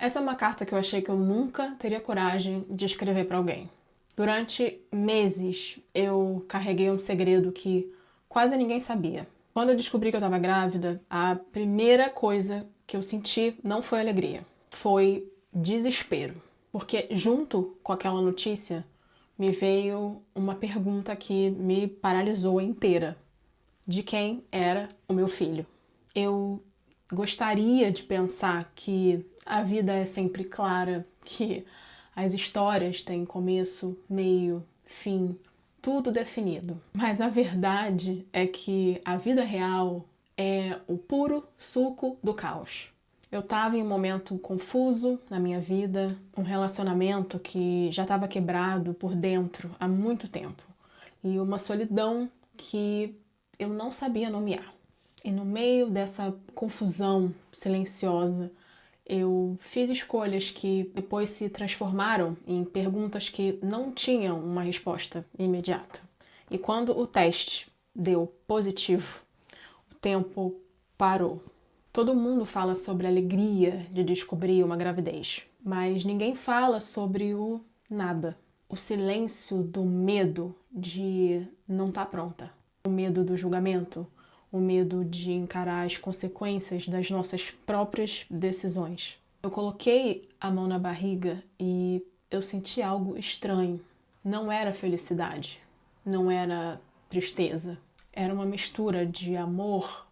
Essa é uma carta que eu achei que eu nunca teria coragem de escrever para alguém. Durante meses, eu carreguei um segredo que quase ninguém sabia. Quando eu descobri que eu estava grávida, a primeira coisa que eu senti não foi alegria, foi desespero. Porque junto com aquela notícia, me veio uma pergunta que me paralisou inteira. De quem era o meu filho? Eu gostaria de pensar que a vida é sempre clara, que as histórias têm começo, meio, fim, tudo definido. Mas a verdade é que a vida real é o puro suco do caos. Eu estava em um momento confuso na minha vida, um relacionamento que já estava quebrado por dentro há muito tempo e uma solidão que eu não sabia nomear. E no meio dessa confusão silenciosa, eu fiz escolhas que depois se transformaram em perguntas que não tinham uma resposta imediata. E quando o teste deu positivo, o tempo parou. Todo mundo fala sobre a alegria de descobrir uma gravidez, mas ninguém fala sobre o nada. O silêncio do medo de não estar pronta, o medo do julgamento, o medo de encarar as consequências das nossas próprias decisões. Eu coloquei a mão na barriga e eu senti algo estranho. Não era felicidade, não era tristeza. Era uma mistura de amor,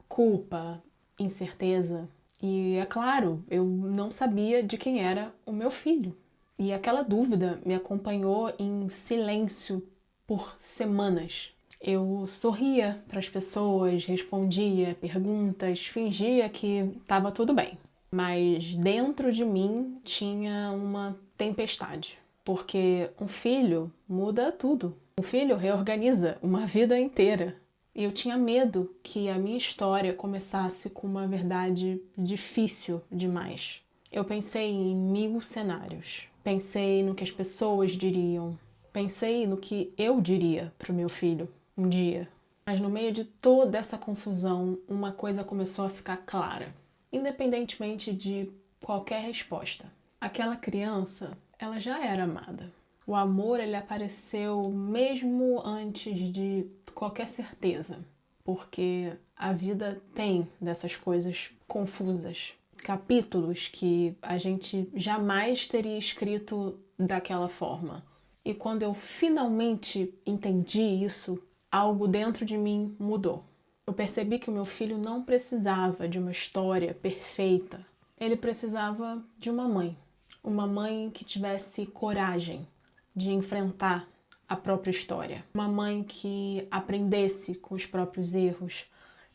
culpa, incerteza. E é claro, eu não sabia de quem era o meu filho. E aquela dúvida me acompanhou em silêncio por semanas. Eu sorria para as pessoas, respondia perguntas, fingia que estava tudo bem. Mas dentro de mim tinha uma tempestade, porque um filho muda tudo. Um filho reorganiza uma vida inteira. E eu tinha medo que a minha história começasse com uma verdade difícil demais. Eu pensei em 1000 cenários. Pensei no que as pessoas diriam. Pensei no que eu diria para o meu filho um dia. Mas no meio de toda essa confusão, uma coisa começou a ficar clara. Independentemente de qualquer resposta. Aquela criança, ela já era amada. O amor, ele apareceu mesmo antes de qualquer certeza. Porque a vida tem dessas coisas confusas. Capítulos que a gente jamais teria escrito daquela forma. E quando eu finalmente entendi isso, algo dentro de mim mudou. Eu percebi que o meu filho não precisava de uma história perfeita. Ele precisava de uma mãe. Uma mãe que tivesse coragem de enfrentar a própria história. Uma mãe que aprendesse com os próprios erros.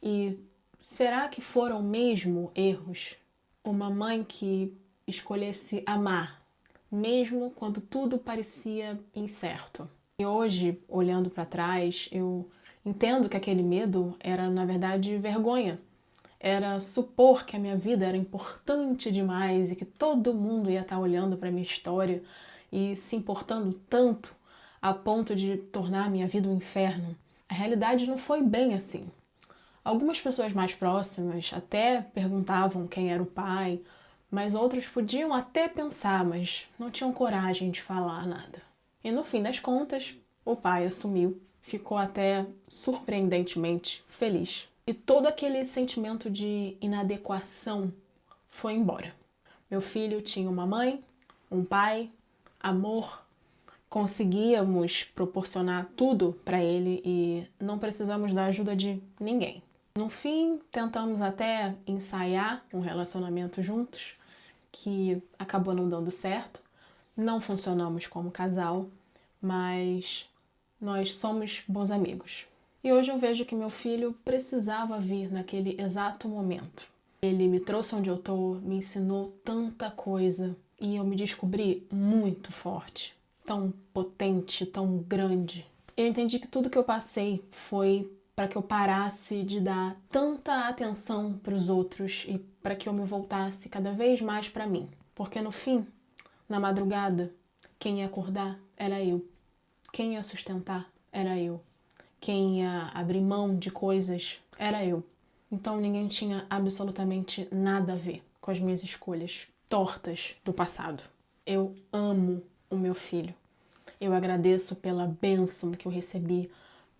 E será que foram mesmo erros? Uma mãe que escolhesse amar, mesmo quando tudo parecia incerto. E hoje, olhando para trás, eu entendo que aquele medo era, na verdade, vergonha. Era supor que a minha vida era importante demais e que todo mundo ia estar olhando para a minha história e se importando tanto a ponto de tornar a minha vida um inferno. A realidade não foi bem assim. Algumas pessoas mais próximas até perguntavam quem era o pai, mas outros podiam até pensar, mas não tinham coragem de falar nada. E no fim das contas, o pai assumiu, ficou até surpreendentemente feliz. E todo aquele sentimento de inadequação foi embora. Meu filho tinha uma mãe, um pai, amor, conseguíamos proporcionar tudo para ele e não precisamos da ajuda de ninguém. No fim, tentamos até ensaiar um relacionamento juntos, que acabou não dando certo. Não funcionamos como casal, mas nós somos bons amigos. E hoje eu vejo que meu filho precisava vir naquele exato momento. Ele me trouxe onde eu tô, me ensinou tanta coisa e eu me descobri muito forte, tão potente, tão grande. Eu entendi que tudo que eu passei foi para que eu parasse de dar tanta atenção para os outros e para que eu me voltasse cada vez mais para mim. Porque no fim, na madrugada, quem ia acordar era eu. Quem ia sustentar era eu. Quem ia abrir mão de coisas era eu. Então ninguém tinha absolutamente nada a ver com as minhas escolhas. tortas do passado. Eu amo o meu filho. Eu agradeço pela bênção que eu recebi,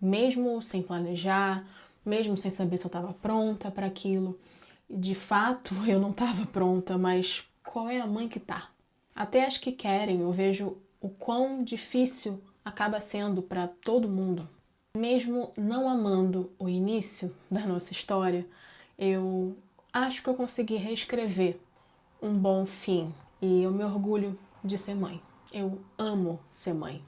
mesmo sem planejar, mesmo sem saber se eu estava pronta para aquilo. De fato, eu não estava pronta, mas qual é a mãe que tá? Até as que querem, eu vejo o quão difícil acaba sendo para todo mundo. Mesmo não amando o início da nossa história, eu acho que eu consegui reescrever um bom fim e eu me orgulho de ser mãe. Eu amo ser mãe.